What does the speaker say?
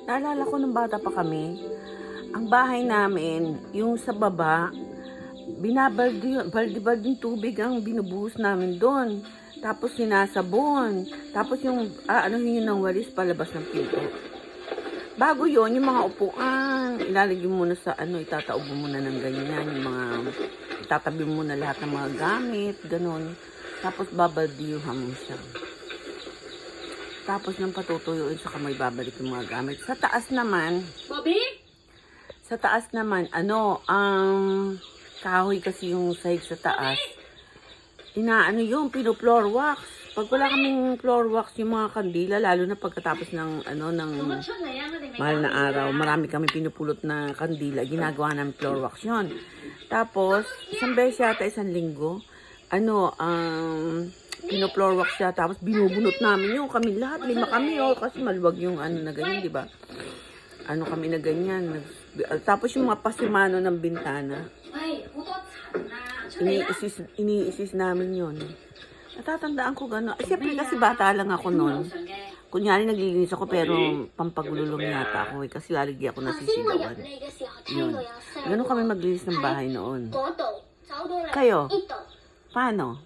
Naalala ko nung bata pa kami, ang bahay namin, yung sa baba, balde-balding tubig ang binubuhos namin doon. Tapos sinasabon. Tapos yung, anuhin yun ng walis palabas ng pinto. Bago yon yung mga upuan, ilalagay mo muna sa itataubo mo na ng ganyan, yung mga, itatabi mo na lahat ng mga gamit, ganun. Tapos babaldiyuhan mo siya. Tapos nang patutuyuin sa kamay, babalik yung mga gamit. Sa taas naman, Bobby? sa taas naman, kahoy kasi yung side sa taas. Yung pino-floor wax. Pag wala kaming floor wax, yung mga kandila, lalo na pagkatapos ng, mahal na araw, marami kami pinupulot na kandila, ginagawa namin floor wax yun. Tapos, isang beses yata, isang linggo, pino-floor wax siya, tapos binubunot namin yung kami lahat, 5 kami, kasi maluwag yung na ganyan, di ba? Kami na ganyan. Tapos yung mga pasimano ng bintana, iniisis namin yun. Natatandaan ko gano'n. Siyempre kasi bata lang ako noon. Kunyari naglilinis ako pero pampagululong yata ako kasi lalagi ako nasisigawan. Yun. Gano'n kami maglinis ng bahay noon. Kayo? Paano?